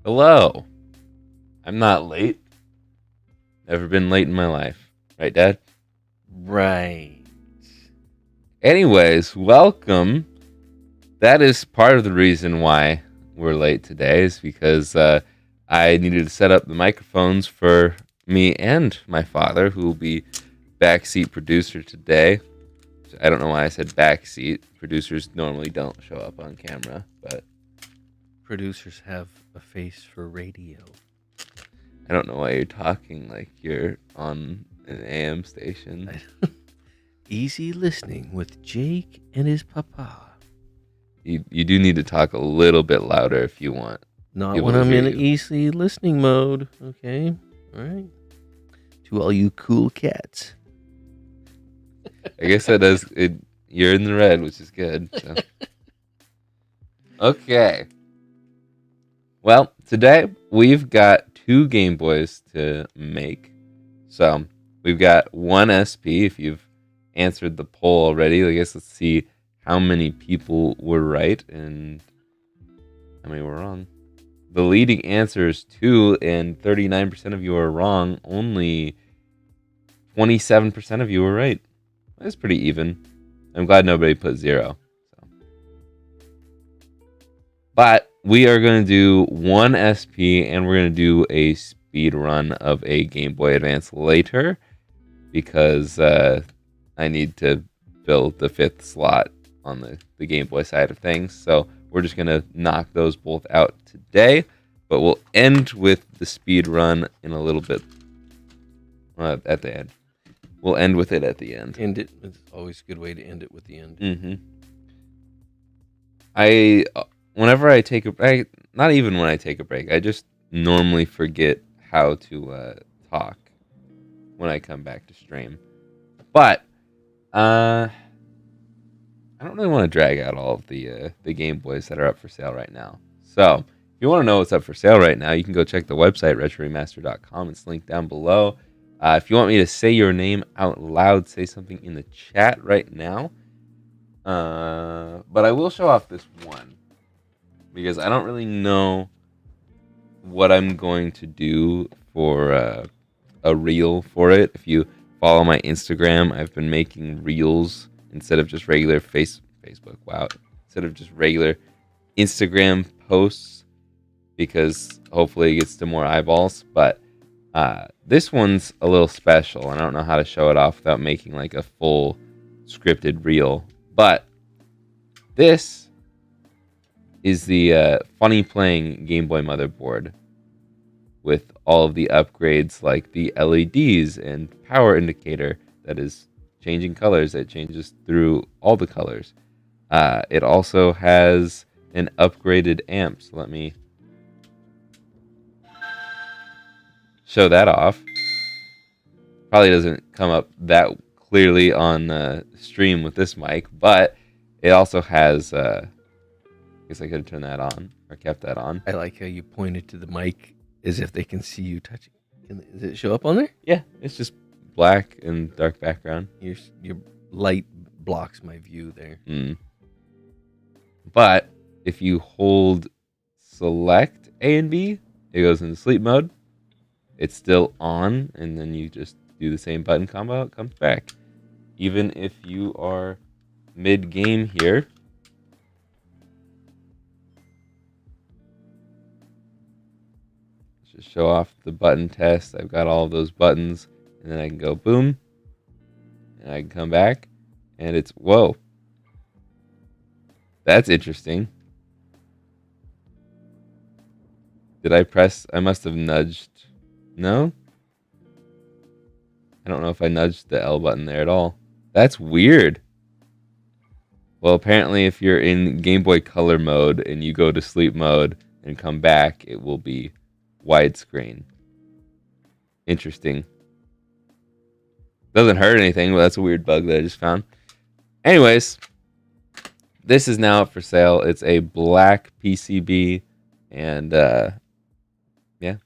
Hello. I'm not late. Never been late in my life. Right, Dad? Right. Anyways, welcome. That is part of the reason why we're late today is because I needed to set up the microphones for me and my father, who will be backseat producer today. I don't know why I said backseat. Producers normally don't show up on camera, but Producers have a face for radio. I don't know why you're talking like you're on an AM station. Easy listening with Jake and his papa. You do need to talk a little bit louder if you want. Not People when to I'm hear in you. easy listening mode. Okay. All right. To all you cool cats. I guess that does it. You're in the red, which is good. So. Okay. Well, today we've got 2 Game Boys to make. So we've got 1 SP. If you've answered the poll already, I guess let's see how many people were right and how many were wrong. The leading answer is 2, and 39% of you are wrong. Only 27% of you were right. That's pretty even. I'm glad nobody put 0. So. But we are going to do 1 SP, and we're going to do a speed run of a Game Boy Advance later, because I need to fill the 5th slot on the Game Boy side of things. So we're just going to knock those both out today, but we'll end with the speed run in a little bit at the end. We'll end with it at the end. End it. It's always a good way to end it with the end. Mm-hmm. Whenever I take a break, not even when I take a break, I just normally forget how to talk when I come back to stream. But I don't really want to drag out all of the Game Boys that are up for sale right now. So if you want to know what's up for sale right now, you can go check the website, retroremaster.com. It's linked down below. If you want me to say your name out loud, say something in the chat right now. But I will show off this one, because I don't really know what I'm going to do for a reel for it. If you follow my Instagram, I've been making reels instead of just regular Facebook. Wow. Instead of just regular Instagram posts, because hopefully it gets to more eyeballs. But this one's a little special, and I don't know how to show it off without making like a full scripted reel. But this is the Funny Playing Game Boy motherboard with all of the upgrades like the LEDs and power indicator that is changing colors. It changes through all the colors. It also has an upgraded amp. So let me show that off. Probably doesn't come up that clearly on stream with this mic, but it also has... I guess I could have turned that on or kept that on. I like how you pointed to the mic as if they can see you touching. Does it show up on there? Yeah, it's just black and dark background. Your light blocks my view there. But if you hold select A and B, it goes into sleep mode. It's still on, and then you just do the same button combo, it comes back. Even if you are mid-game here, just show off the button test. I've got all of those buttons, and then I can go boom, and I can come back, and it's, whoa, that's interesting. Did I press? I must have nudged. No? I don't know if I nudged the L button there at all. That's weird. Well, apparently if you're in Game Boy Color mode and you go to sleep mode and come back, it will be widescreen. Interesting. Doesn't hurt anything, but that's a weird bug that I just found. Anyways, this is now up for sale. It's a black PCB, and yeah.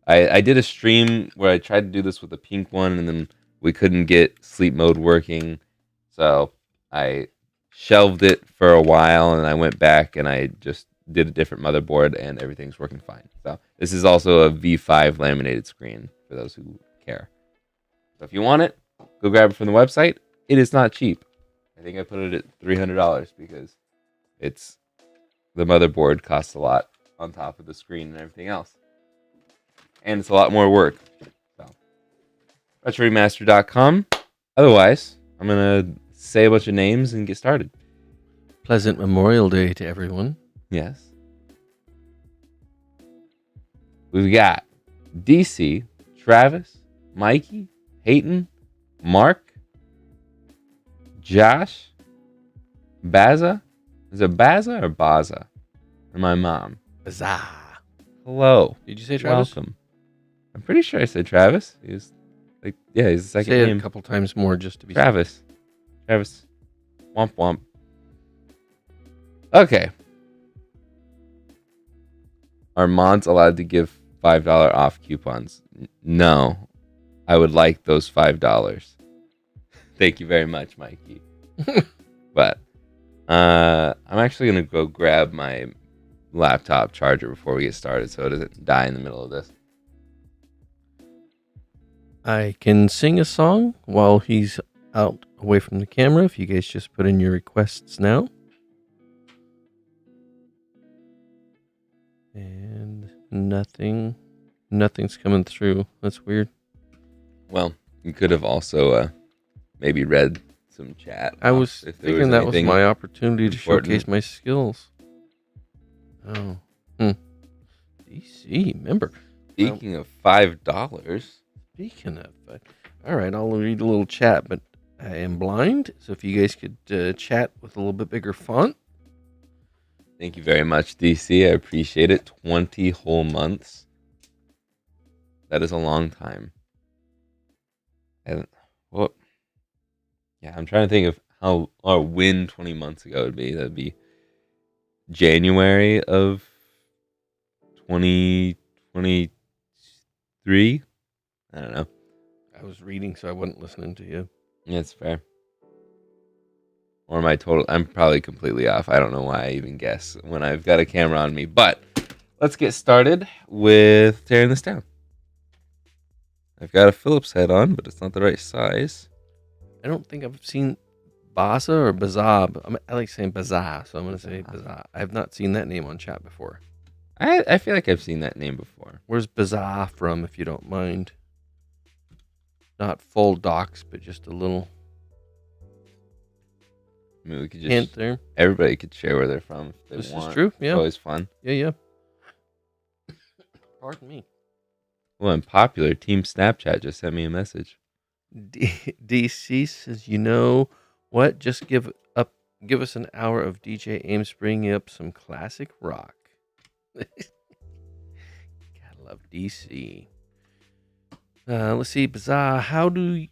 I did a stream where I tried to do this with a pink one, and then we couldn't get sleep mode working, so I shelved it for a while, and I went back and I just did a different motherboard, and everything's working fine. So this is also a V5 laminated screen for those who care. So if you want it, go grab it from the website. It is not cheap. I think I put it at $300 because it's the motherboard costs a lot on top of the screen and everything else. And it's a lot more work. So, RetroRemaster.com. Otherwise, I'm going to say a bunch of names and get started. Pleasant Memorial Day to everyone. Yes. We've got DC, Travis, Mikey, Hayton, Mark, Josh, Baza. Is it Baza or Baza? And my mom. Baza. Hello. Did you say Travis? Welcome. I'm pretty sure I said Travis. He was like, yeah, he's the second say name. it a couple times more just to be Travis. Travis. Womp womp. Okay. Are mods allowed to give $5 off coupons? No. I would like those $5. Thank you very much, Mikey. But I'm actually going to go grab my laptop charger before we get started so it doesn't die in the middle of this. I can sing a song while he's out away from the camera if you guys just put in your requests now. And nothing's coming through. That's weird. Well, you could have also maybe read some chat. I was thinking that was my opportunity to showcase my skills. Oh. DC, remember. Speaking of $5. Speaking of, all right, I'll read a little chat, but I am blind, so if you guys could chat with a little bit bigger font. Thank you very much, DC. I appreciate it. 20 whole months. That is a long time. And well, yeah, I'm trying to think of how or when 20 months ago would be. That'd be January of 2023. I don't know. I was reading, so I wasn't listening to you. Yeah, it's fair. Or am I total? I'm probably completely off. I don't know why I even guess when I've got a camera on me. But let's get started with tearing this down. I've got a Phillips head on, but it's not the right size. I don't think I've seen Baza or Baza. I like saying Baza, so I'm going to say Baza. I have not seen that name on chat before. I feel like I've seen that name before. Where's Baza from, if you don't mind? Not full docs, but just a little I mean, we could just hint there. Everybody could share where they're from if they This want. is true. Yeah, It's always fun. yeah. Pardon me. Well, and popular Team Snapchat just sent me a message. DC says, you know what? Just give us an hour of DJ Ames bringing up some classic rock. Gotta love DC. Let's see, Bazaar. How do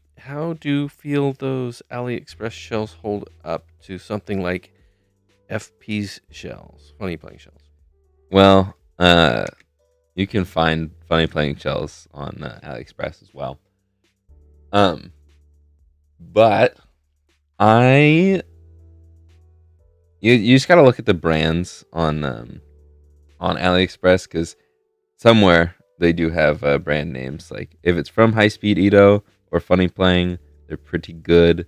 you feel those AliExpress shells hold up to something like FP's shells, funny playing shells? Well, you can find funny playing shells on AliExpress as well. But you just gotta look at the brands on AliExpress because somewhere they do have brand names. Like if it's from High Speed Edo or Funny Playing, they're pretty good.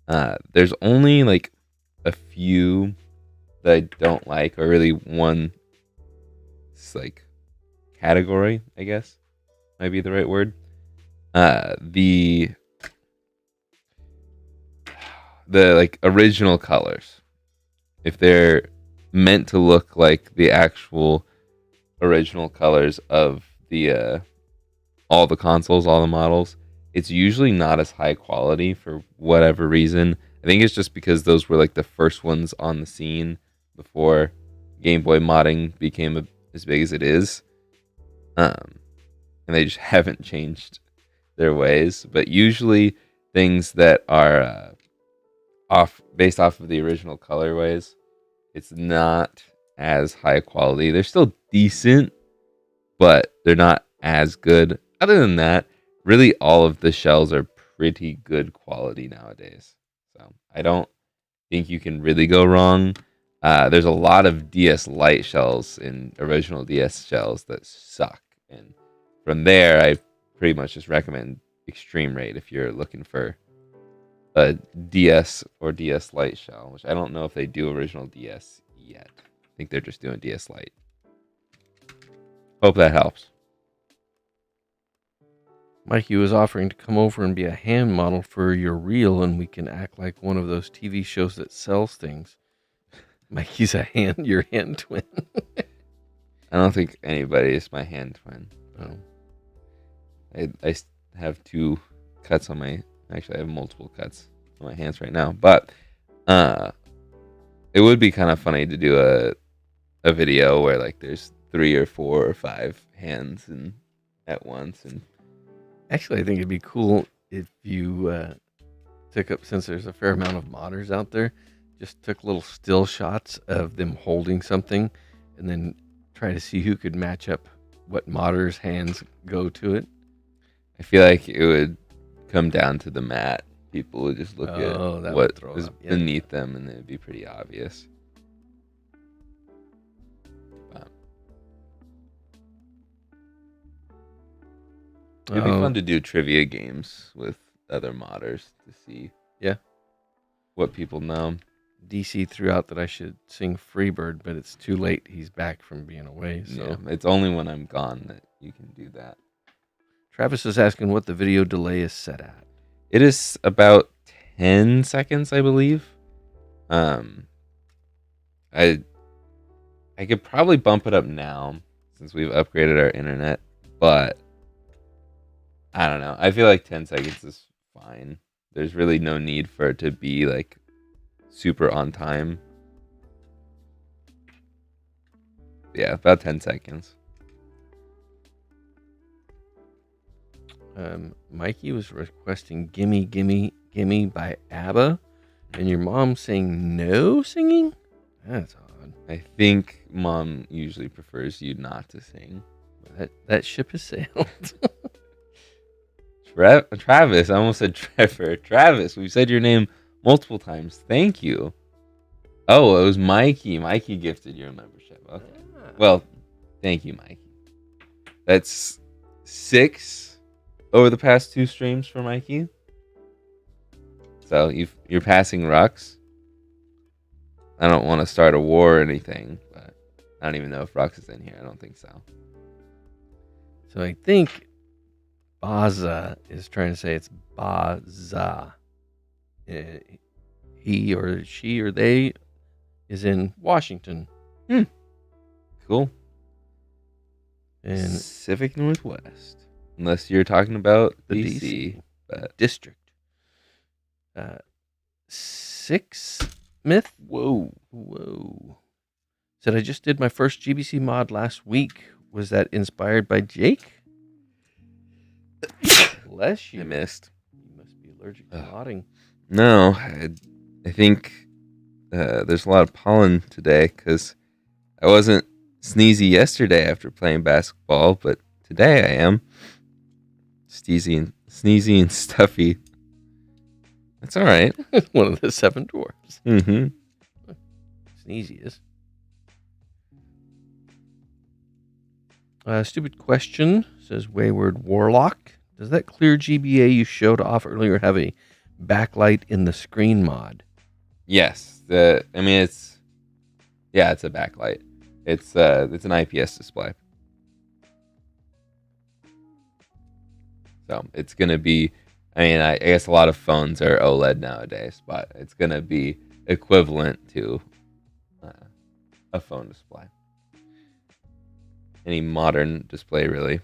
There's only like a few that I don't like, or really one like category, I guess might be the right word. The like original colors, if they're meant to look like the actual original colors of the all the consoles, all the models, it's usually not as high quality for whatever reason. I think it's just because those were like the first ones on the scene before Game Boy modding became as big as it is. And they just haven't changed their ways. But usually things that are based off of the original colorways, it's not as high quality. They're still decent, but they're not as good. Other than that, really all of the shells are pretty good quality nowadays. So I don't think you can really go wrong. There's a lot of DS Lite shells in original DS shells that suck, and from there, I pretty much just recommend Extreme Rate if you're looking for a DS or DS Lite shell, which I don't know if they do original DS yet. I think they're just doing DS Lite. Hope that helps. Mikey was offering to come over and be a hand model for your reel, and we can act like one of those TV shows that sells things. Mikey's your hand twin. I don't think anybody is my hand twin. Oh. I have 2 cuts on my. Actually, I have multiple cuts on my hands right now. But it would be kind of funny to do a video where like there's 3 or 4 or 5 hands and at once. And Actually, I think it'd be cool if you took up, since there's a fair amount of modders out there, just took little still shots of them holding something, and then try to see who could match up what modder's hands go to it. I feel like it would come down to the mat. People would just look at what is beneath them, and it'd be pretty obvious. But it'd be fun to do trivia games with other modders to see what people know. DC threw out that I should sing Freebird, but it's too late. He's back from being away. So yeah, it's only when I'm gone that you can do that. Travis is asking what the video delay is set at. It is about 10 seconds, I believe. I could probably bump it up now since we've upgraded our internet, but I don't know. I feel like 10 seconds is fine. There's really no need for it to be like super on time. Yeah, about 10 seconds. Mikey was requesting Gimme, Gimme, Gimme by ABBA, and your mom saying no singing? That's odd. I think Mom usually prefers you not to sing. That ship has sailed. Travis, I almost said Trevor. Travis, we've said your name multiple times. Thank you. Oh, it was Mikey. Mikey gifted you a membership. Okay. Well, thank you, Mikey. That's 6 over the past 2 streams for Mikey. So you're passing Rux. I don't want to start a war or anything, but I don't even know if Rux is in here. I don't think so. So I think Baza is trying to say it's Baza. He or she or they is in Washington. Cool. And Pacific Northwest. Unless you're talking about the DC. But district. 6 Myth? Whoa. Said I just did my first GBC mod last week. Was that inspired by Jake? Bless you. I missed. You must be allergic to modding. No, I think there's a lot of pollen today because I wasn't sneezy yesterday after playing basketball, but today I am. Sneezy and stuffy. That's all right. One of the 7 dwarves. Mm-hmm. Sneezy is. Stupid question, says Wayward Warlock. Does that clear GBA you showed off earlier have a backlight in the screen mod? Yes. It's a backlight. It's an IPS display. So it's gonna be. I guess a lot of phones are OLED nowadays, but it's gonna be equivalent to a phone display. Any modern display, really.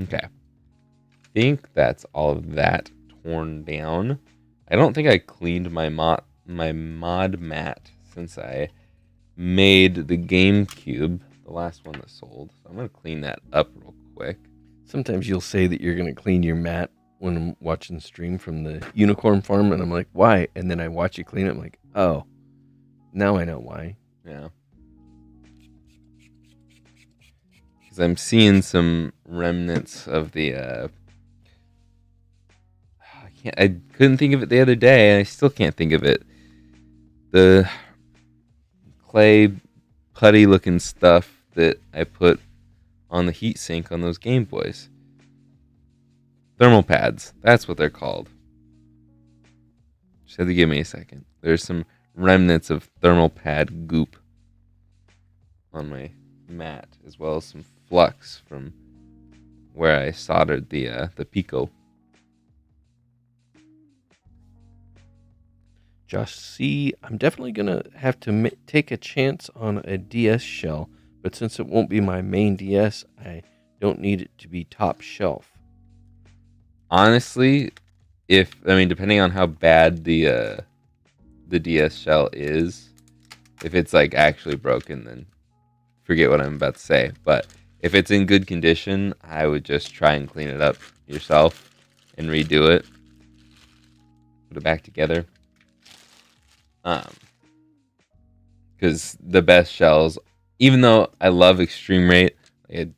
Okay. I think that's all of that torn down. I don't think I cleaned my mod mat since I made the GameCube, the last one that sold. So I'm going to clean that up real quick. Sometimes you'll say that you're going to clean your mat when I'm watching the stream from the unicorn farm, and I'm like, why? And then I watch you clean it. I'm like, oh, now I know why. Yeah. Because I'm seeing some remnants of the... I couldn't think of it the other day, and I still can't think of it. clay putty looking stuff that I put on the heatsink on those Game Boys. Thermal pads. That's what they're called. Just had to give me a second. There's some remnants of thermal pad goop on my mat, as well as some flux from where I soldered the Pico. Josh C, I'm definitely going to have to take a chance on a DS shell, but since it won't be my main DS, I don't need it to be top shelf. Honestly, depending on how bad the DS shell is, if it's like actually broken, then forget what I'm about to say. But if it's in good condition, I would just try and clean it up yourself and redo it. Put it back together. Because the best shells, even though I love Extreme Rate, I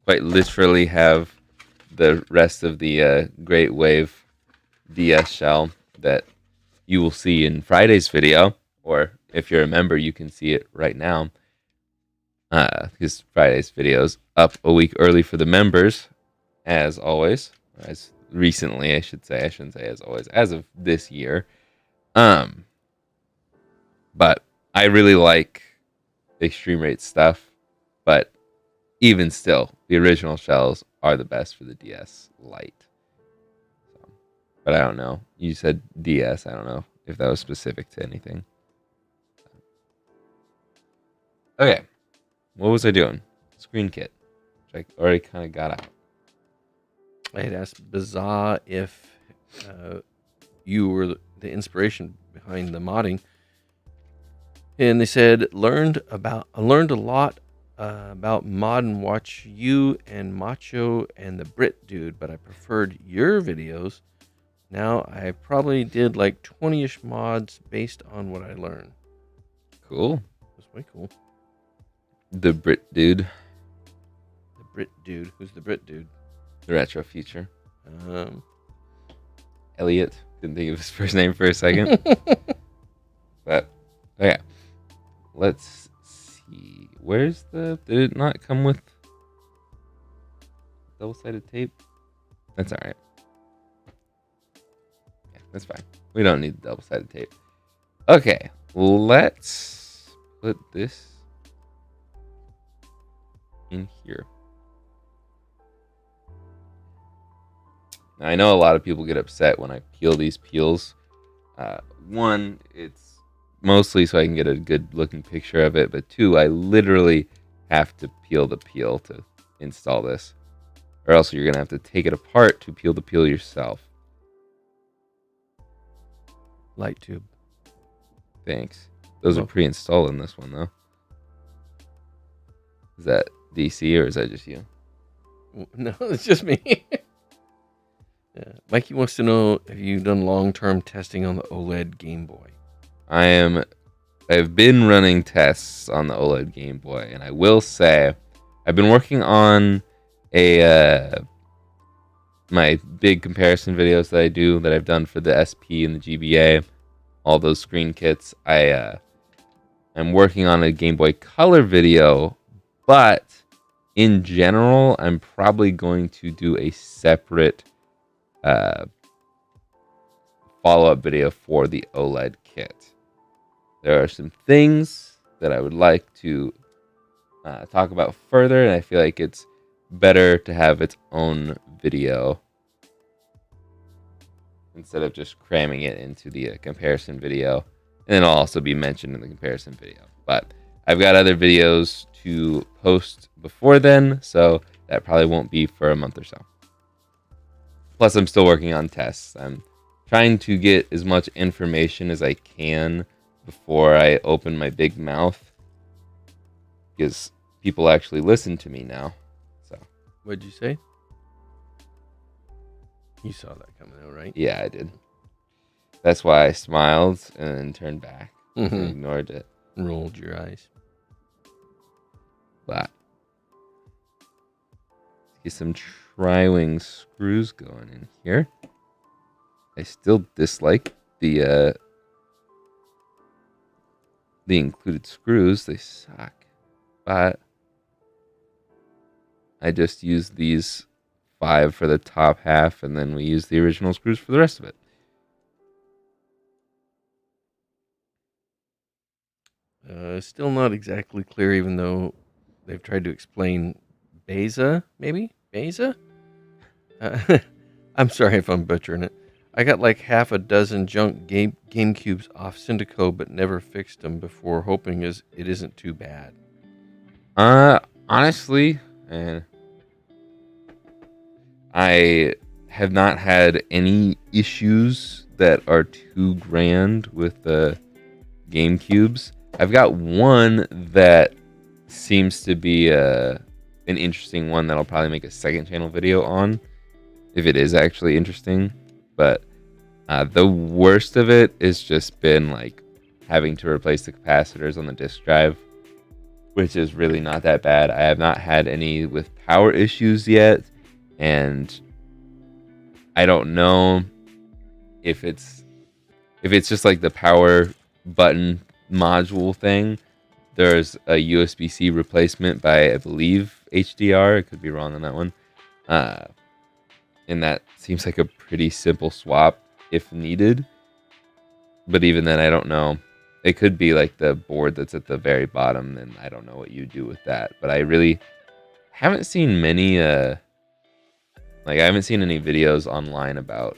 quite literally have the rest of the Great Wave DS shell that you will see in Friday's video, or if you're a member, you can see it right now. Because Friday's video's up a week early for the members, as always. As recently, I should say. I shouldn't say as always. As of this year. But I really like Extreme Rate stuff. But even still, the original shells are the best for the DS Lite. So, but I don't know. You said DS. I don't know if that was specific to anything. Okay. What was I doing? Screen kit, which I already kind of got out. I had asked Bazaar if you were the inspiration behind the modding, and they said I learned a lot about mod and watch you and Macho and the Brit Dude, but I preferred your videos. Now I probably did like 20-ish mods based on what I learned. Cool. That's way cool. The Brit Dude. The Brit Dude. Who's the Brit Dude? The Retro Future. Um, Elliot. Couldn't think of his first name for a second. But, okay. Let's see. Where's the... Did it not come with double-sided tape? That's alright. Yeah, that's fine. We don't need the double-sided tape. Okay. Let's put this in here. Now, I know a lot of people get upset when I peel these peels. One, it's mostly so I can get a good looking picture of it, but two, I literally have to peel the peel to install this, or else you're gonna have to take it apart to peel the peel yourself. Light tube. Thanks. Those are pre-installed in this one, though. Is that DC or is that just you? No, it's just me. Yeah. Mikey wants to know if you've done long-term testing on the OLED Game Boy. I've been running tests on the OLED Game Boy, and I will say I've been working on my big comparison videos that I do that I've done for the SP and the GBA, all those screen kits. I'm working on a Game Boy Color video, but in general, I'm probably going to do a separate follow-up video for the OLED kit. There are some things that I would like to talk about further, and I feel like it's better to have its own video instead of just cramming it into the comparison video. And it'll also be mentioned in the comparison video. But I've got other videos to post before then, so that probably won't be for a month or so. Plus, I'm still working on tests. I'm trying to get as much information as I can before I open my big mouth, because people actually listen to me now. So, What'd you say? You saw that coming out, right? yeah, I did. That's why I smiled and then turned back and Mm-hmm. ignored it. Rolled your eyes. But let's get some tri-wing screws going in here. I still dislike the the included screws, they suck. But I just used these 5 for the top half, and then we used the original screws for the rest of it. Still not exactly clear, even though they've tried to explain Beza, maybe? Beza? I'm sorry if I'm butchering it. I got like half a dozen junk GameCubes off Syndico, but never fixed them before, hoping it isn't too bad. Honestly, and I have not had any issues that are too grand with the GameCubes. I've got one that seems to be an interesting one that I'll probably make a second channel video on, if it is actually interesting. But the worst of it has just been like having to replace the capacitors on the disk drive, which is really not that bad. I have not had any with power issues yet, and I don't know if it's just like the power button module thing. There's a USB-C replacement by, I believe, HDR. I could be wrong on that one. And that seems like a pretty simple swap if needed. But even then, I don't know. It could be like the board that's at the very bottom, and I don't know what you do with that. But I really haven't seen many, I haven't seen any videos online about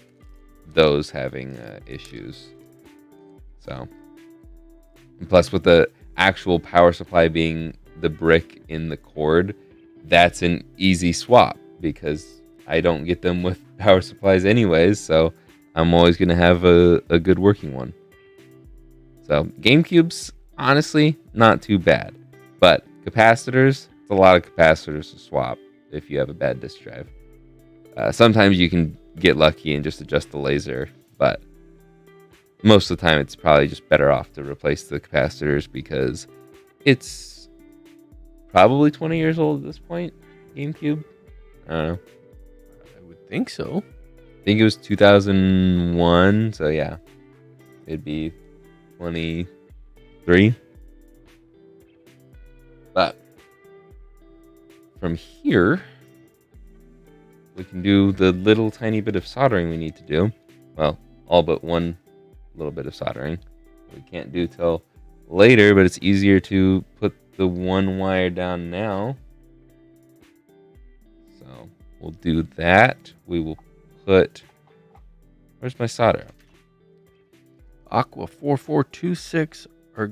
those having issues. So, and plus with the actual power supply being the brick in the cord, that's an easy swap because I don't get them with power supplies anyways, so I'm always going to have a good working one. So GameCubes, honestly, not too bad. But capacitors, it's a lot of capacitors to swap if you have a bad disk drive. Sometimes you can get lucky and just adjust the laser, but most of the time it's probably just better off to replace the capacitors because it's probably 20 years old at this point, GameCube. I don't know. I would think so. I think it was 2001, so yeah. It'd be 23. But from here, we can do the little tiny bit of soldering we need to do. Well, all but one little bit of soldering. We can't do till later, but it's easier to put the one wire down now. So we'll do that. We will put... Where's my solder? Aqua 4426 are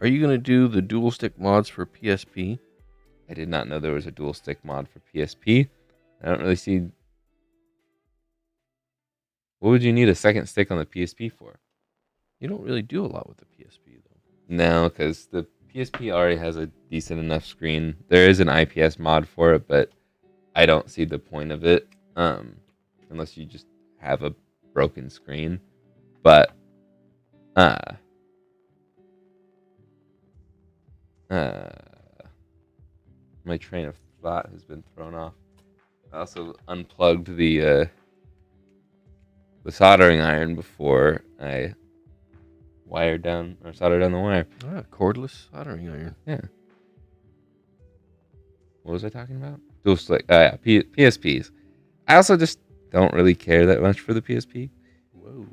you gonna do the dual stick mods for PSP? I did not know there was a dual stick mod for PSP. I don't really see... What would you need a second stick on the PSP for? You don't really do a lot with the PSP though. No, because the PSP already has a decent enough screen. There is an IPS mod for it, but I don't see the point of it, unless you just have a broken screen. But my train of thought has been thrown off. I also unplugged the soldering iron before I soldered down the wire. Cordless soldering iron. Yeah. What was I talking about? Dual stick. Yeah, PSPs. I also just don't really care that much for the PSP. Whoa.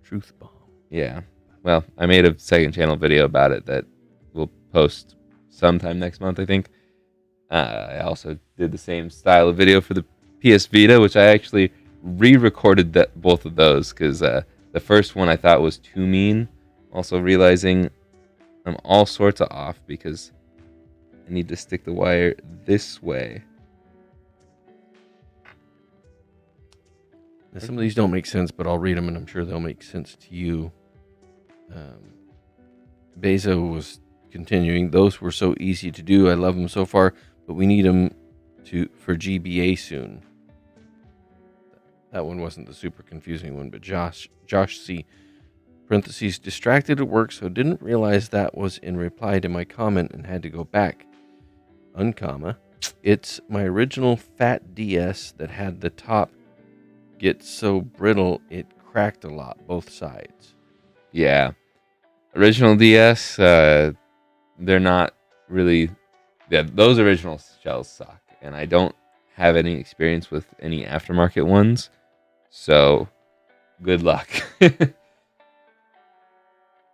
Truth bomb. Yeah. Well, I made a second channel video about it that we'll post sometime next month, I think. I also did the same style of video for the PS Vita, which I actually re-recorded both of those because the first one I thought was too mean. Also realizing I'm all sorts of off because I need to stick the wire this way. Now, some of these don't make sense, but I'll read them and I'm sure they'll make sense to you. Bezo was continuing. Those were so easy to do. I love them so far, but we need them for GBA soon. That one wasn't the super confusing one, but Josh C. Parentheses, distracted at work, so didn't realize that was in reply to my comment and had to go back. Uncomma. It's my original fat DS that had the top get so brittle it cracked a lot, both sides. Yeah. Original DS, they're not really. Yeah, those original shells suck, and I don't have any experience with any aftermarket ones. So, good luck.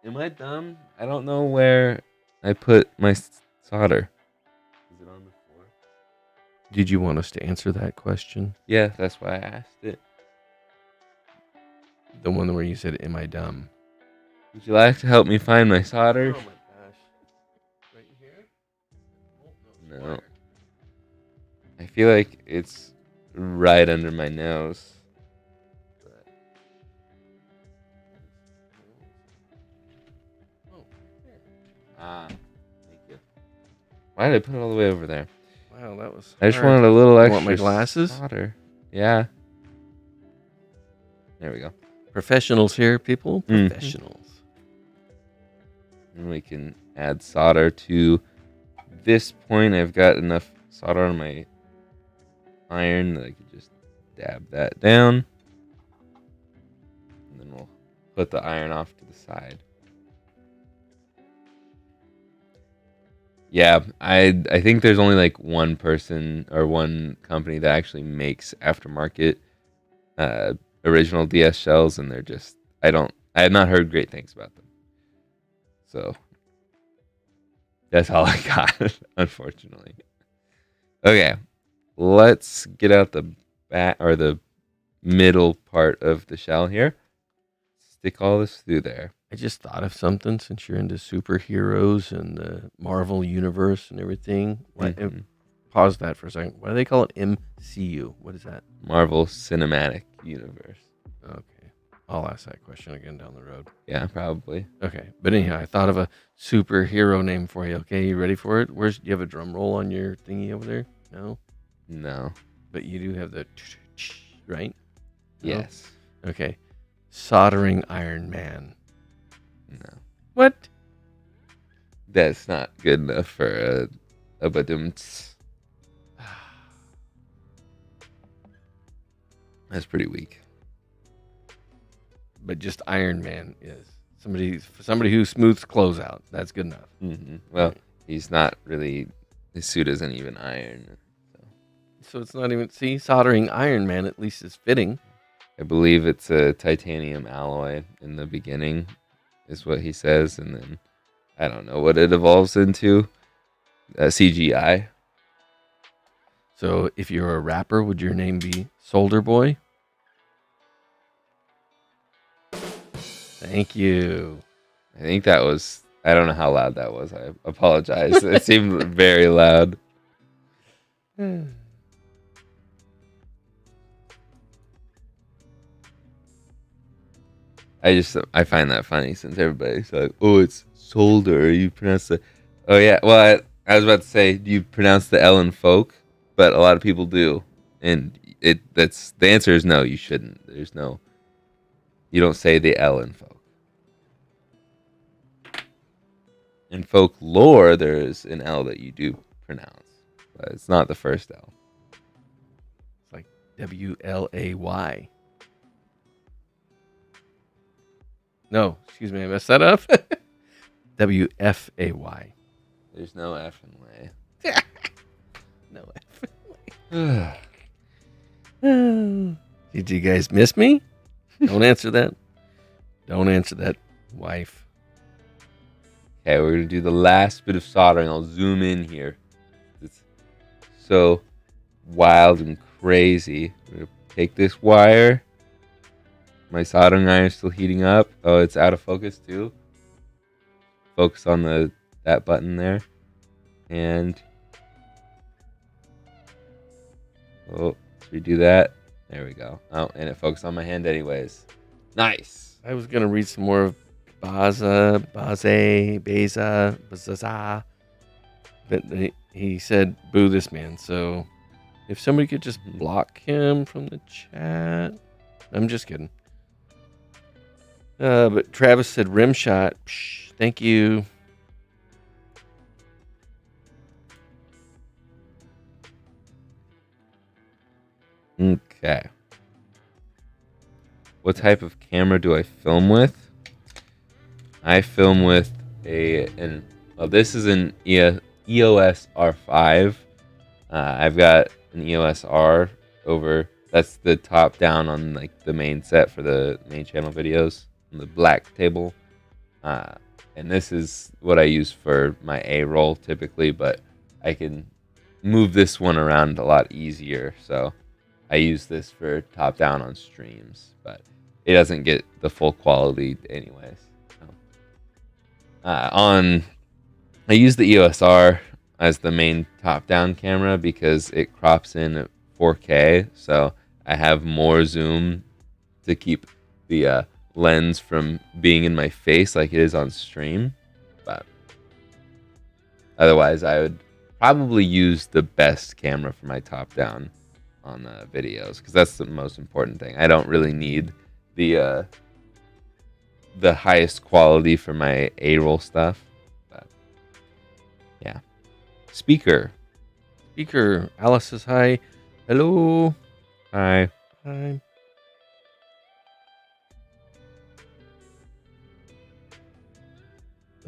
Am I dumb? I don't know where I put my solder. Is it on the floor? Did you want us to answer that question? Yeah, that's why I asked it. The one where you said, "Am I dumb?" Would you like to help me find my solder? Oh my gosh! Right here? No. I feel like it's right under my nose. Thank you. Why did I put it all the way over there? Wow, that was. I just hard. wanted a little You extra want my glasses? solder. Yeah. There we go. Professionals here, people. Professionals. And we can add solder to this point. I've got enough solder on my iron that I could just dab that down. And then we'll put the iron off to the side. Yeah, I think there's only like one person or one company that actually makes aftermarket original DS shells, and they're just I have not heard great things about them. So that's all I got, unfortunately. Okay, let's get out the back or the middle part of the shell here. Stick all this through there. I just thought of something since you're into superheroes and the Marvel universe and everything. Pause that for a second. Why do they call it MCU? What is that? Marvel Cinematic Universe. Okay. I'll ask that question again down the road. Yeah, probably. Okay. But anyhow, I thought of a superhero name for you. Okay, you ready for it? Do you have a drum roll on your thingy over there? No? No. But you do have the right? No? Yes. Okay. Soldering Iron Man. No. What? That's not good enough for a badumts. That's pretty weak. But just Iron Man is somebody who smooths clothes out. That's good enough. Mm-hmm. Well, he's not really. His suit isn't even iron. So it's not even. See, soldering Iron Man at least is fitting. I believe it's a titanium alloy in the beginning, is what he says, and then I don't know what it evolves into. CGI. So if you're a rapper, would your name be Soldier Boy? Thank you. I think that was. I don't know how loud that was. I apologize. It seemed very loud. I find that funny since everybody's like, "Oh, it's solder." You pronounce the. Oh yeah. Well, I was about to say, do you pronounce the L in folk? But a lot of people do, and that's the answer is no. You shouldn't. There's no. You don't say the L in folk. In folklore, there is an L that you do pronounce, but it's not the first L. It's like WLAY. No, excuse me, I messed that up. WFAY. There's no F in way. No F in way. Did you guys miss me? Don't answer that. Don't answer that, wife. Okay, we're going to do the last bit of soldering. I'll zoom in here. It's so wild and crazy. We're going to take this wire. My soldering iron is still heating up. Oh, it's out of focus too. Focus on that button there. And let's redo that. There we go. Oh, and it focused on my hand anyways. Nice. I was going to read some more of Baza, but he said, boo this man. So if somebody could just block him from the chat. I'm just kidding. But Travis said, rim shot. Psh, thank you. Okay. What type of camera do I film with? I film with this is an EOS R5. I've got an EOS R over. That's the top down on like the main set for the main channel videos on the black table. Uh, and this is what I use for my A roll typically, but I can move this one around a lot easier. So I use this for top down on streams, but it doesn't get the full quality anyways. So, I use the EOS R as the main top down camera because it crops in at 4K, so I have more zoom to keep the lens from being in my face like it is on stream. But otherwise, I would probably use the best camera for my top down on videos because that's the most important thing. I don't really need the highest quality for my A-roll stuff. But yeah, speaker. Alice says hi. Hello. Hi. Hi.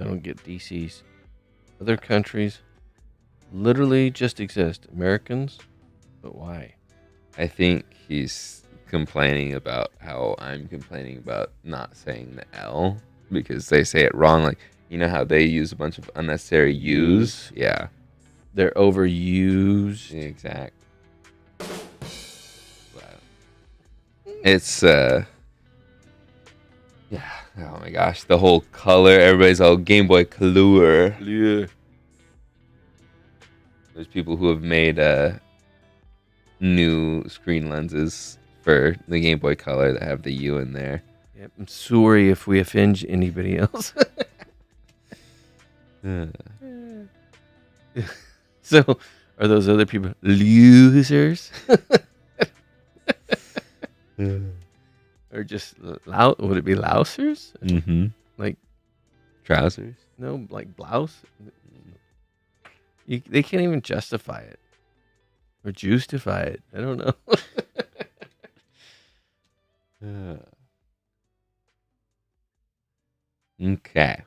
I don't get DCs. Other countries literally just exist. Americans, but why? I think he's complaining about how I'm complaining about not saying the L because they say it wrong. Like, you know how they use a bunch of unnecessary U's? Yeah. They're overused. Exact. But it's, yeah. Oh my gosh. The whole color. Everybody's all Game Boy Color. Yeah. There's people who have made new screen lenses for the Game Boy Color that have the U in there. Yep. I'm sorry if we offend anybody else. So, are those other people losers? Or just would it be lousers? Mm-hmm. Like trousers? No, like blouse. They can't even justify it or justify it. I don't know. Okay.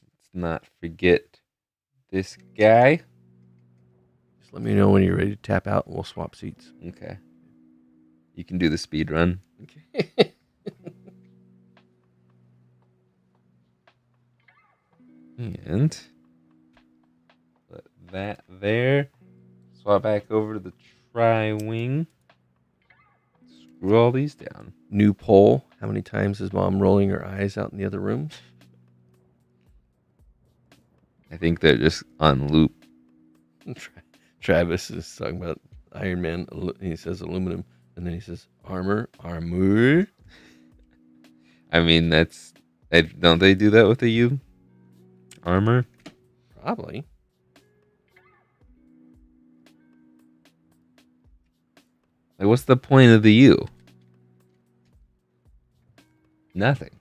Let's not forget this guy. Just let me know when you're ready to tap out and we'll swap seats. Okay. You can do the speed run. Okay. And put that there. Swap back over to the tri-wing. Screw all these down. New poll. How many times is Mom rolling her eyes out in the other rooms? I think they're just on loop. Travis is talking about Iron Man. He says aluminum. And then he says armor. I mean, don't they do that with the U? Armor? Probably. Like, what's the point of the U? Nothing.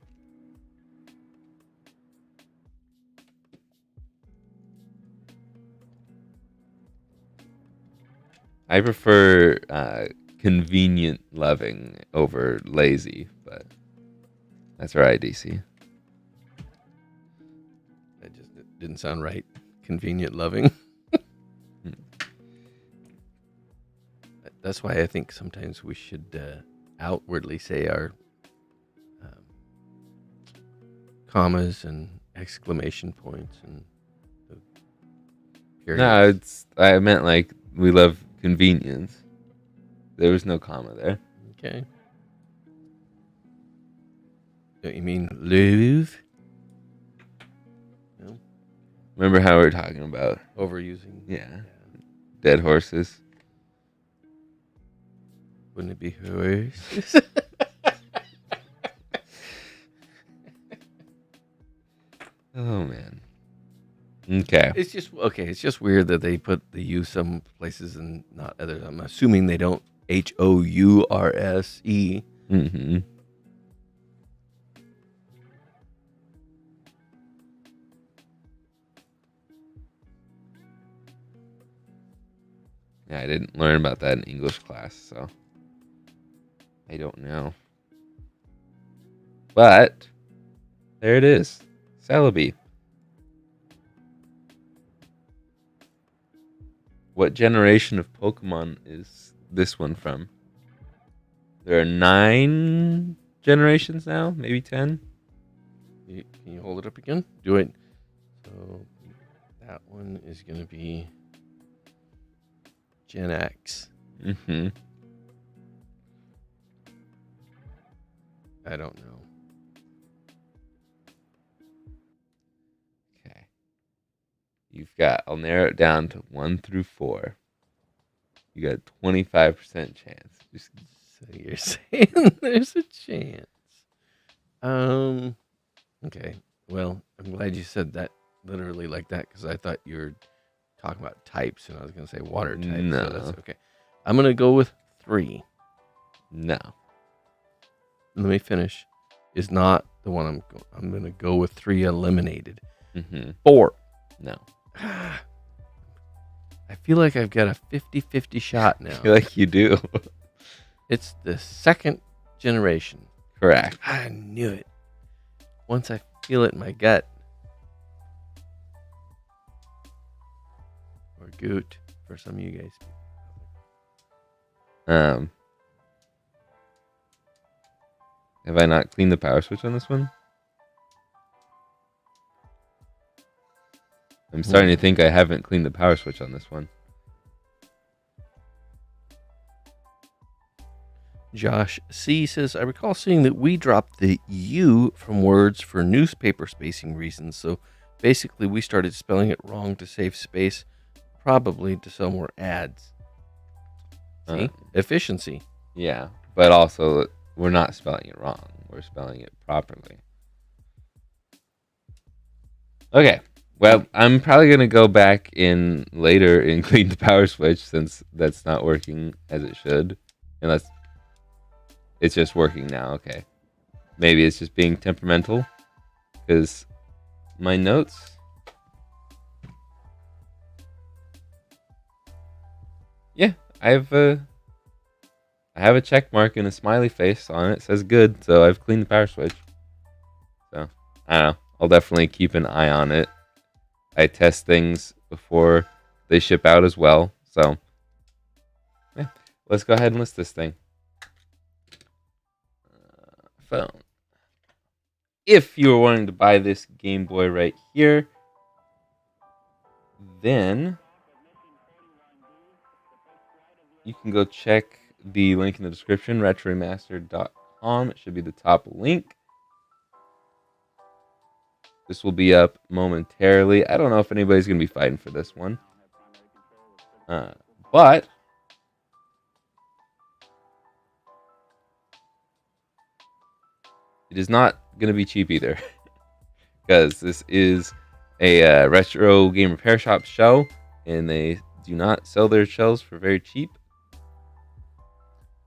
I prefer convenient loving over lazy, but that's right, DC. That just didn't sound right. Convenient loving. That's why I think sometimes we should outwardly say our commas and exclamation points and periods. No, I meant like we love convenience. There was no comma there. Okay. Don't you mean love? No. Remember how we were talking about Overusing. Yeah. Dead horses. Wouldn't it be horse? Oh man. Okay. It's just weird that they put the U some places and not others. I'm assuming they don't HOURSE. Mm-hmm. Yeah, I didn't learn about that in English class, so I don't know. But There it is. Celebi. What generation of Pokemon is this one from? There are 9 generations now, maybe 10. Can you hold it up again? Do it. So that one is going to be Gen X. Mm-hmm. I don't know. Okay. I'll narrow it down to 1 through 4. You got a 25% chance. So you're saying there's a chance. Okay. Well, I'm glad you said that literally like that because I thought you were talking about types and I was going to say water types. No. So that's okay. I'm going to go with 3. No. Let me finish. Is not the one I'm going to go with 3 eliminated. Mm-hmm. 4. No. I feel like I've got a 50-50 shot now. I feel like you do. It's the second generation. Correct. I knew it. Once I feel it in my gut. Or goot for some of you guys. Have I not cleaned the power switch on this one? I'm starting to think I haven't cleaned the power switch on this one. Josh C. says, I recall seeing that we dropped the U from words for newspaper spacing reasons. So basically, we started spelling it wrong to save space, probably to sell more ads. See? Efficiency. Yeah, but also we're not spelling it wrong. We're spelling it properly. Okay. Well, I'm probably going to go back in later and clean the power switch since that's not working as it should. Unless it's just working now. Okay. Maybe it's just being temperamental. Because my notes... Yeah, I have a check mark and a smiley face on it. It says good, so I've cleaned the power switch. So, I don't know. I'll definitely keep an eye on it. I test things before they ship out as well. So, yeah. Let's go ahead and list this thing. Phone. If you were wanting to buy this Game Boy right here, then you can go check the link in the description, retroremastered.com. It should be the top link. This will be up momentarily. I don't know if anybody's going to be fighting for this one. But it is not going to be cheap either. Because this is a retro game repair shop show. And they do not sell their shells for very cheap.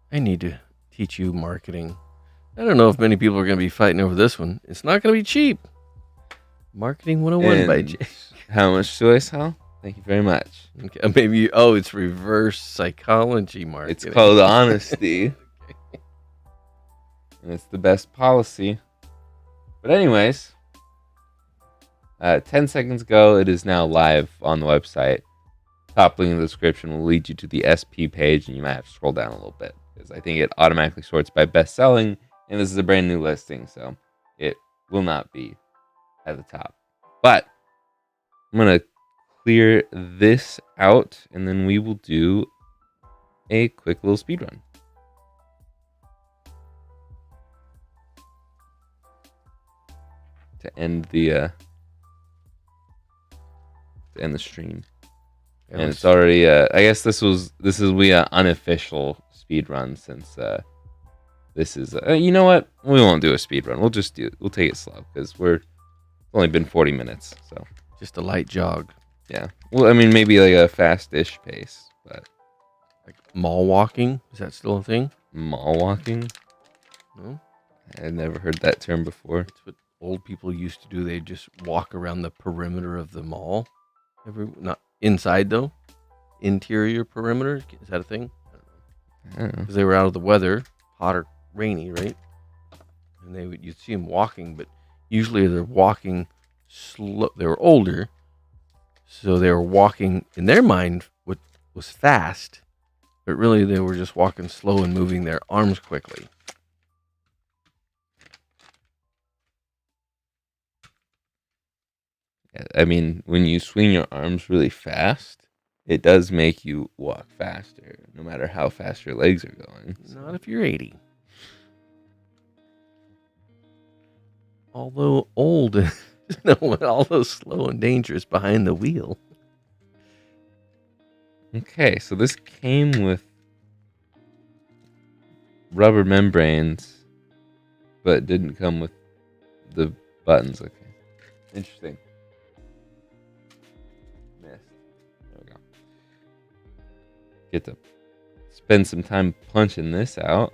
I need to teach you marketing. I don't know if many people are going to be fighting over this one. It's not going to be cheap. Marketing 101 by Jay. How much do I sell? Thank you very much. Okay, maybe it's reverse psychology marketing. It's called honesty. Okay. And it's the best policy. But anyways, 10 seconds ago, it is now live on the website. Top link in the description will lead you to the SP page, and you might have to scroll down a little bit because I think it automatically sorts by best selling, and this is a brand new listing, so it will not be at the top. But I'm going to clear this out, and then we will do a quick little speed run. To end the stream. And it's already I guess this is unofficial speed run since this is you know what, we won't do a speed run. We'll take it slow because it's only been 40 minutes, so just a light jog. Yeah, well, I mean, maybe like a fast-ish pace, but like mall walking, is that still a thing? Mall walking? No, I've never heard that term before. It's what old people used to do. They just walk around the perimeter of the mall. Not inside though. Interior perimeter, is that a thing? I don't know. Because they were out of the weather, hot or rainy, right? And you'd see them walking, but usually they're walking slow. They were older, so they were walking in their mind what was fast, but really they were just walking slow and moving their arms quickly. I mean, when you swing your arms really fast, it does make you walk faster, no matter how fast your legs are going. Not if you're 80. Although old, although slow and dangerous behind the wheel. Okay, so this came with rubber membranes, but didn't come with the buttons. Okay, interesting. Missed. There we go. Get to spend some time punching this out.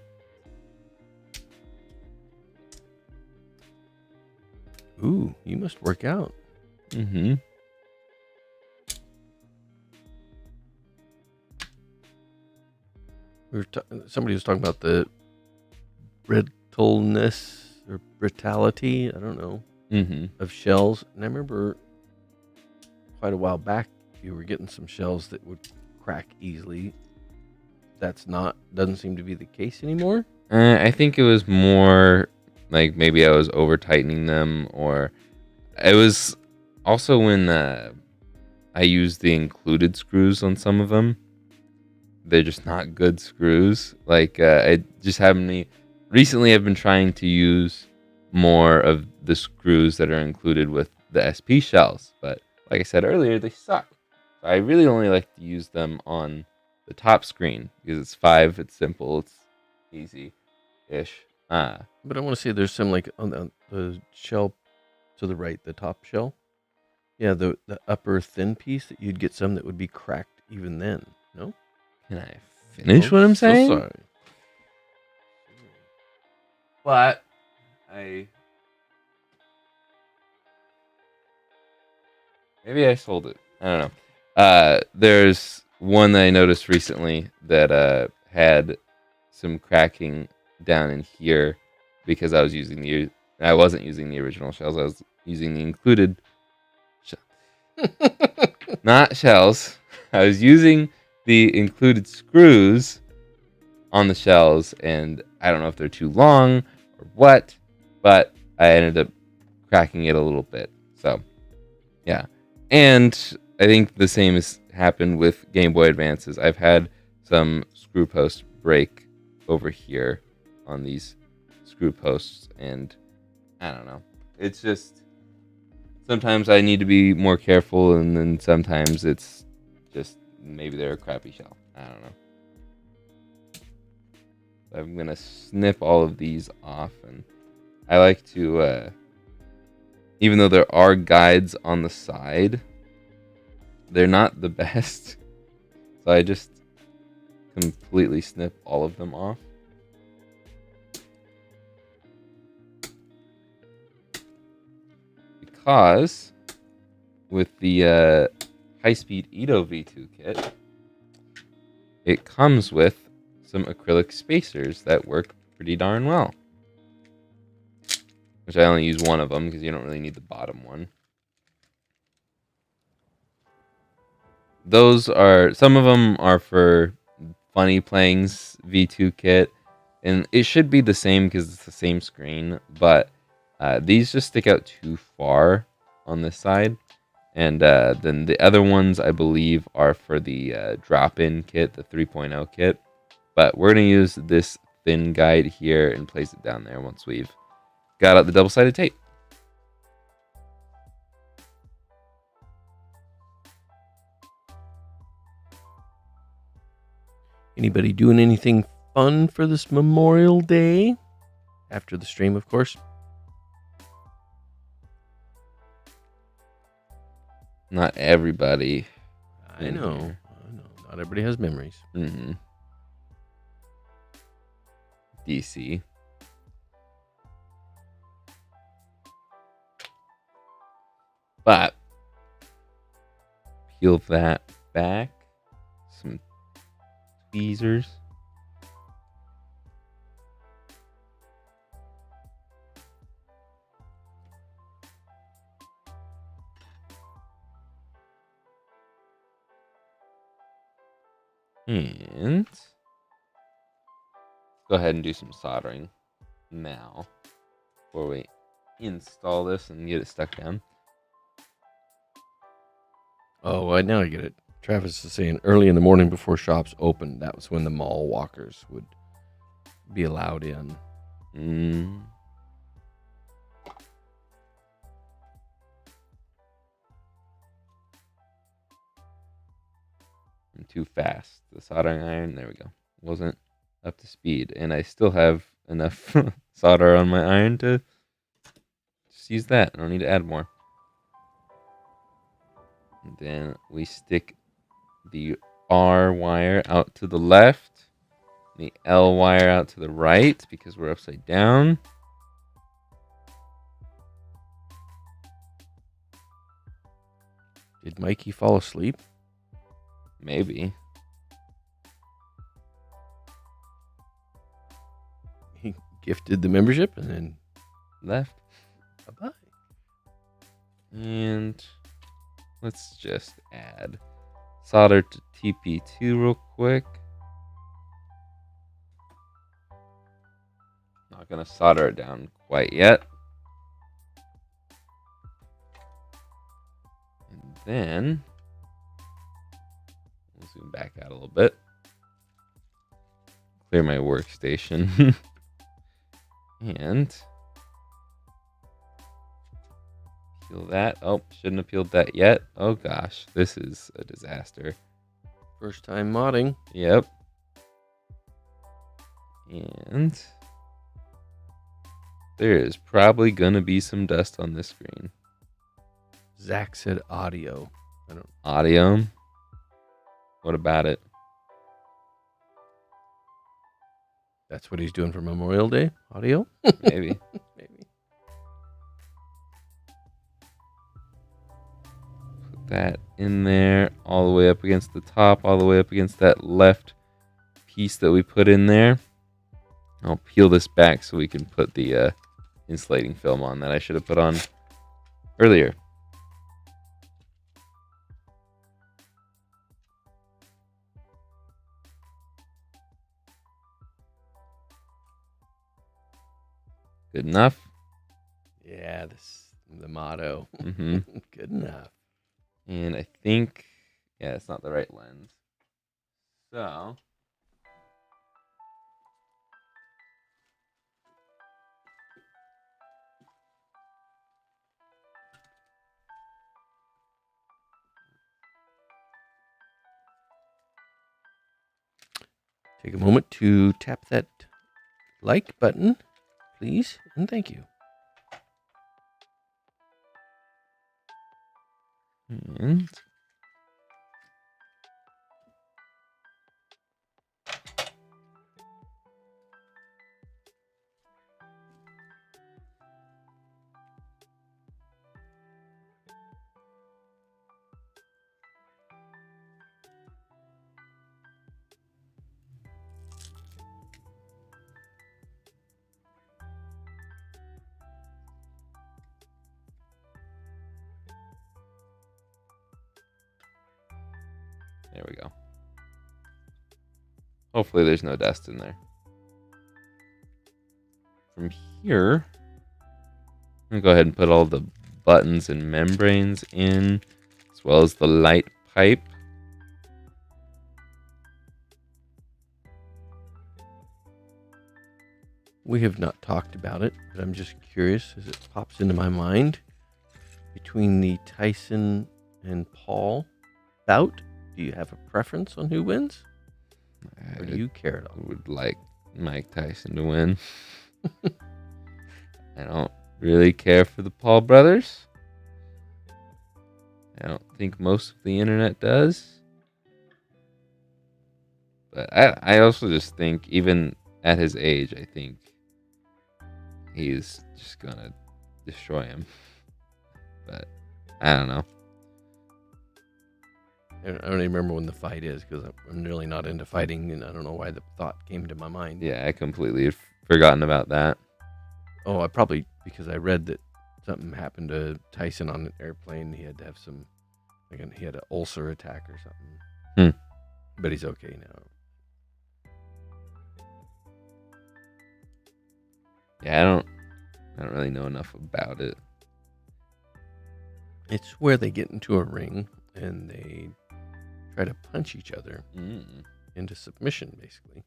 Ooh, you must work out. Mm-hmm. Somebody was talking about the brittleness or brittality, I don't know, of shells. And I remember quite a while back, you were getting some shells that would crack easily. Doesn't seem to be the case anymore. I think it was more like maybe I was over tightening them, or it was also when I used the included screws on some of them. They're just not good screws. Like I just haven't. Recently, I've been trying to use more of the screws that are included with the SP shells, but like I said earlier, they suck. So I really only like to use them on the top screen because it's 5. It's simple. It's easy-ish. But I want to say there's some like on the shell to the right, the top shell. Yeah, the upper thin piece that you'd get some that would be cracked even then. No? Can I finish what I'm saying? So sorry. But maybe I sold it. I don't know. There's one that I noticed recently that had some cracking down in here because I wasn't using the original shells. I was using the included not shells. I was using the included screws on the shells, and I don't know if they're too long or what, but I ended up cracking it a little bit. So, yeah. And I think the same has happened with Game Boy Advances. I've had some screw posts break over here on these screw posts, and I don't know. It's just sometimes I need to be more careful, and then sometimes it's just maybe they're a crappy shell. I don't know. I'm going to snip all of these off, and I like to, even though there are guides on the side, they're not the best. So I just completely snip all of them off. Because with the high-speed Edo V2 kit, it comes with some acrylic spacers that work pretty darn well. Which I only use one of them because you don't really need the bottom one. Some of them are for Funny Playing's V2 kit, and it should be the same because it's the same screen, but these just stick out too far on this side. And then the other ones, I believe, are for the drop-in kit, the 3.0 kit. But we're going to use this thin guide here and place it down there once we've got out the double-sided tape. Anybody doing anything fun for this Memorial Day? After the stream, of course. Not everybody. I know. Not everybody has memories. Mm-hmm. DC. But peel that back. Some tweezers. And let's go ahead and do some soldering now before we install this and get it stuck down. Oh, well, now I get it. Travis is saying early in the morning before shops opened, that was when the mall walkers would be allowed in. I'm too fast. The soldering iron, there we go, wasn't up to speed. And I still have enough solder on my iron to just use that. I don't need to add more. And then we stick the R wire out to the left, the L wire out to the right because we're upside down. Did Mikey fall asleep? Maybe. He gifted the membership and then Left. bye-bye. And let's just add solder to TP2 real quick. Not going to solder it down quite yet. And then we'll zoom back out a little bit. Clear my workstation. And peel that. Oh, shouldn't have peeled that yet. Oh gosh, this is a disaster. First time modding. Yep. And there is probably gonna be some dust on this screen. Zach said audio. Audio. What about it? That's what he's doing for Memorial Day? Audio? Maybe. Maybe. Put that in there, all the way up against the top, all the way up against that left piece that we put in there. I'll peel this back so we can put the insulating film on that I should have put on earlier. Good enough? Yeah, this the motto. Mm-hmm. Good enough. And I think, yeah, it's not the right lens. So, Take a moment to tap that like button, please, and thank you. and there we go. Hopefully there's no dust in there. From here, I'm going to go ahead and put all the buttons and membranes in, as well as the light pipe. We have not talked about it, but I'm just curious as it pops into my mind. Between the Tyson and Paul bout, do you have a preference on who wins? Or do you care at all? I would like Mike Tyson to win. I don't really care for the Paul brothers. I don't think most of the internet does. But I also just think, even at his age, I think he's just going to destroy him. But I don't know. I don't even remember when the fight is because I'm really not into fighting, and I don't know why the thought came to my mind. Yeah, I completely had forgotten about that. Oh, I probably, because I read that something happened to Tyson on an airplane. He had to have some, he had an ulcer attack or something. But he's okay now. Yeah, I don't really know enough about it. It's where they get into a ring and they try to punch each other into submission, basically.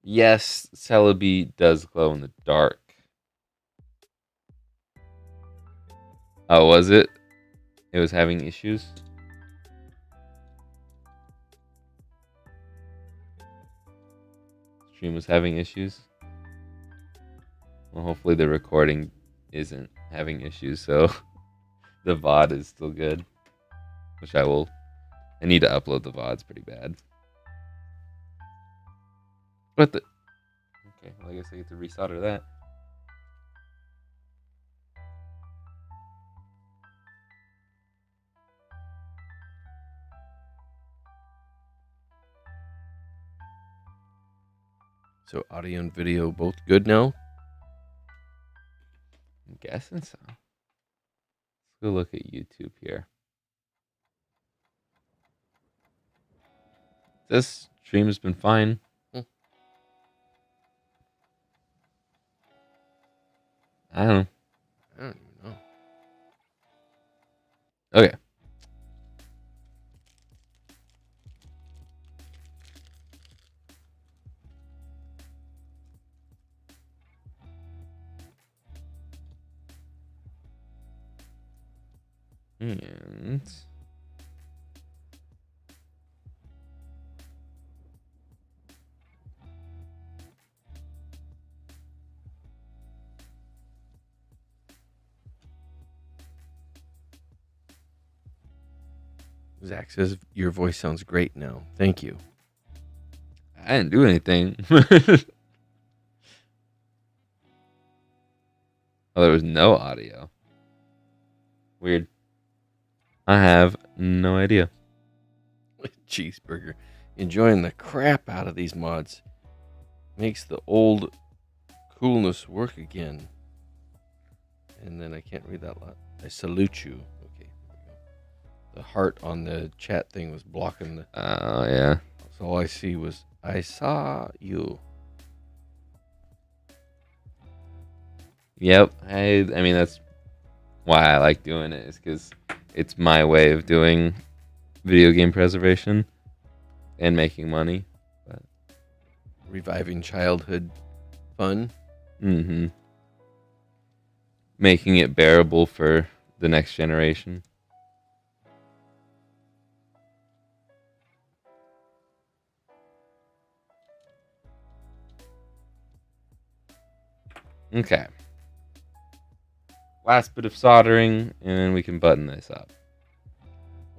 Yes, Celebi does glow in the dark. Oh, was it? It was having issues? Stream was having issues? Well, hopefully the recording isn't having issues, so the VOD is still good. Which I need to upload the VODs pretty bad. What the? Okay, well, I guess I get to resolder that. So audio and video both good now? I'm guessing so. Let's go look at YouTube here. This stream has been fine. I don't know. I don't even know. Okay. And Zach says your voice sounds great now. Thank you. I didn't do anything. Oh, there was no audio. Weird. I have no idea. Cheeseburger. Enjoying the crap out of these mods. Makes the old coolness work again. And then I can't read that lot. I salute you. Okay, there we go. The heart on the chat thing was blocking the... Oh, yeah. So all I see was, I saw you. Yep. I mean, that's why I like doing it, is because it's my way of doing video game preservation and making money. But Reviving childhood fun. mm-hmm. Making it bearable for the next generation. Okay. Last bit of soldering, and then we can button this up.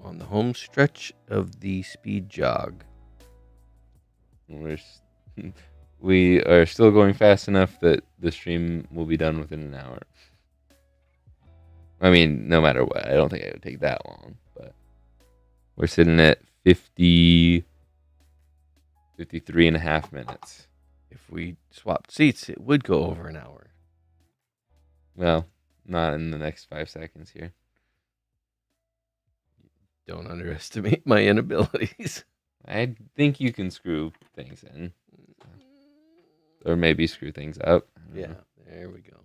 On the home stretch of the speed jog. We are still going fast enough that the stream will be done within an hour. I mean, no matter what. I don't think it would take that long, but we're sitting at 53 and a half minutes. If we swapped seats, it would go over an hour. Well, not in the next 5 seconds here. Don't underestimate my inabilities. I think you can screw things in. Or maybe screw things up. Yeah, there we go.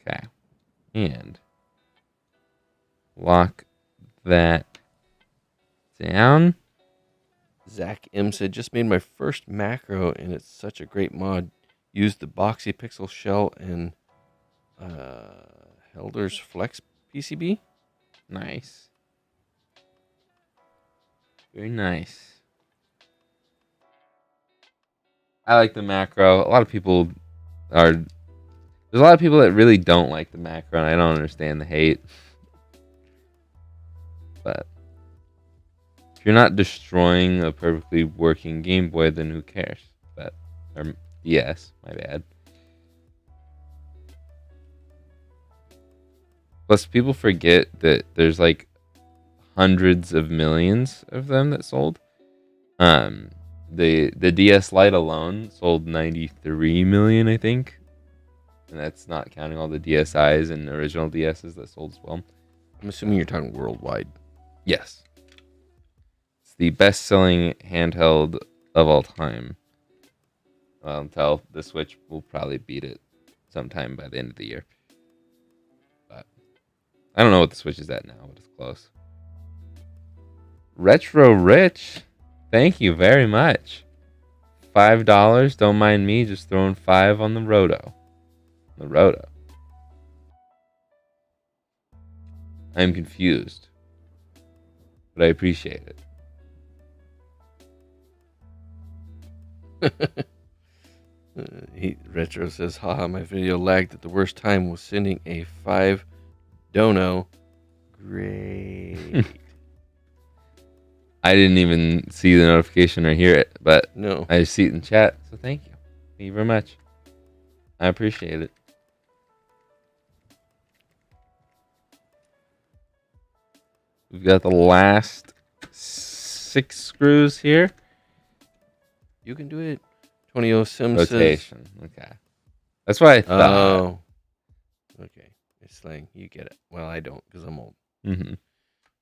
Okay. And lock that down. Zach M said, just made my first macro, and it's such a great mod. Used the Boxy Pixel shell and Helder's Flex PCB. Nice. Very nice. I like the macro. There's a lot of people that really don't like the macro, and I don't understand the hate. But if you're not destroying a perfectly working Game Boy, then who cares? Or DS, my bad. Plus, people forget that there's like hundreds of millions of them that sold. The DS Lite alone sold 93 million, I think. And that's not counting all the DSIs and original DSs that sold as well. I'm assuming you're talking worldwide. Yes. It's the best-selling handheld of all time. Well, until the Switch will probably beat it sometime by the end of the year. But I don't know what the Switch is at now, but it's close. Retro Rich, thank you very much. $5. Don't mind me just throwing 5 on the roto. The roto. I'm confused, but I appreciate it. Retro says, haha, my video lagged at the worst time, was sending a 5 dono. Great. I didn't even see the notification or hear it, but No. I see it in chat, so thank you. Thank you very much. I appreciate it. We've got the last 6 screws here. You can do it. 20 Sims Rotation. Okay. That's what I thought. Oh. Okay. It's like, you get it. Well, I don't, because I'm old. Mm-hmm.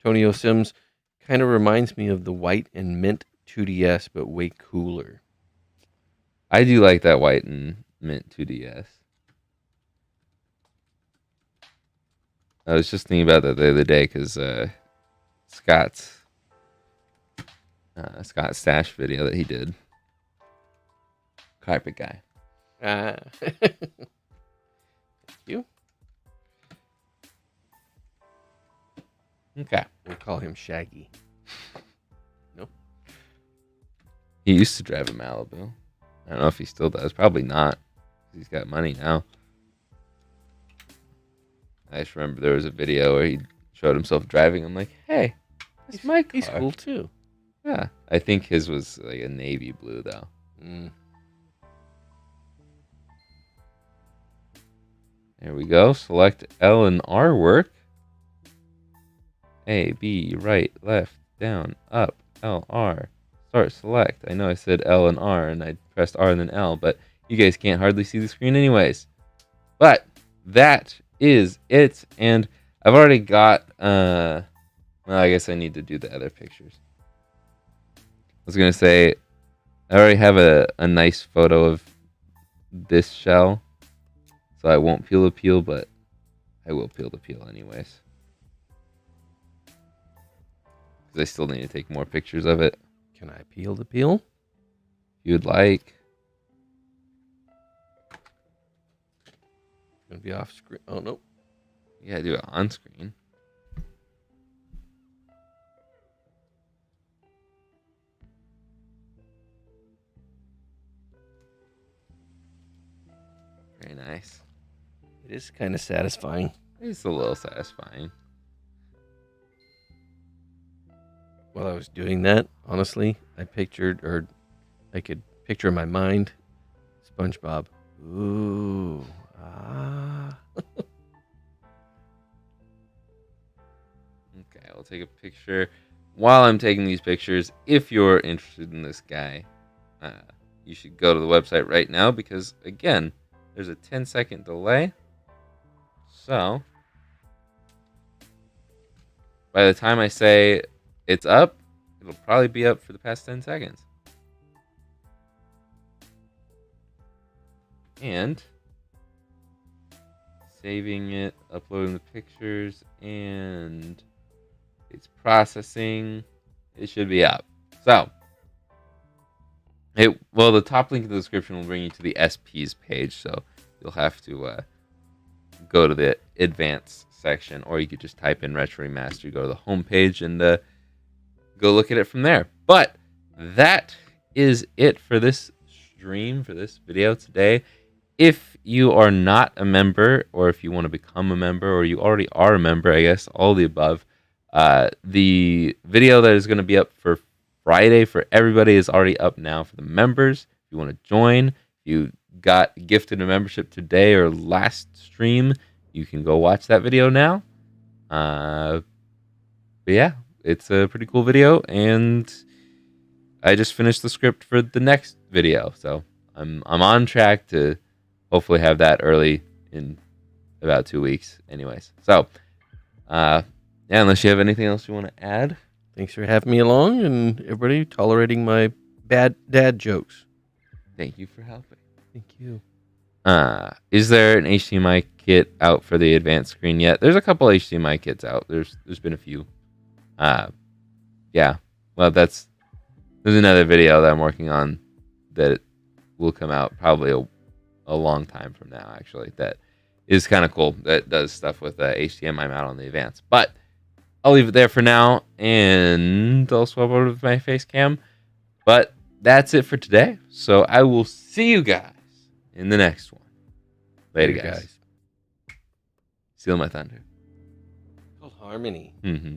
Tony Sims kind of reminds me of the white and mint 2DS, but way cooler. I do like that white and mint 2DS. I was just thinking about that the other day because Scott's stash video that he did. Carpet guy. Thank you. Okay. We'll call him Shaggy. No? He used to drive a Malibu. I don't know if he still does. Probably not. He's got money now. I just remember there was a video where he showed himself driving. I'm like, hey, that's my car. He's cool too. Yeah. I think his was like a navy blue though. Mm. There we go. Select L and R work. A, B, right, left, down, up, L, R. Start select. I know I said L and R and I pressed R and then L, but you guys can't hardly see the screen anyways. But that is it. And I've already got, well, I guess I need to do the other pictures. I was going to say, I already have a nice photo of this shell. So I won't peel the peel, but I will peel the peel anyways. Because I still need to take more pictures of it. Can I peel the peel? If you'd like. Gonna be off screen. Oh, no. You gotta do it on screen. Very nice. It is kind of satisfying. It's a little satisfying. While I was doing that, honestly, I could picture in my mind SpongeBob. Ooh, ah. Okay, I'll take a picture. While I'm taking these pictures, if you're interested in this guy, you should go to the website right now because, again, there's a 10-second delay. So, by the time I say it's up, it'll probably be up for the past 10 seconds. And saving it, uploading the pictures, and it's processing. It should be up. So, the top link in the description will bring you to the SPs page, so you'll have to go to the advanced section, or you could just type in Retro Remaster, go to the home page, and go look at it from there. But that is it for this stream, for this video today. If you are not a member, or if you want to become a member, or you already are a member, I guess, all the above, the video that is going to be up for Friday for everybody is already up now for the members. If you want to join, if you got gifted a membership today or last stream, you can go watch that video now. But yeah, it's a pretty cool video, and I just finished the script for the next video, so I'm on track to hopefully have that early in about 2 weeks anyways. So Yeah, unless you have anything else you want to add. Thanks for having me along and everybody tolerating my bad dad jokes. Thank you for helping. Thank you. Is there an HDMI kit out for the advanced screen yet? There's a couple HDMI kits out. There's been a few. Yeah. Well, there's another video that I'm working on that will come out probably a long time from now, actually. That is kind of cool. That does stuff with HDMI mount on the advanced. But I'll leave it there for now, and I'll swap over to my face cam. But that's it for today. So I will see you guys in the next one. Later, guys. Steal my thunder. Called Harmony. Mm-hmm.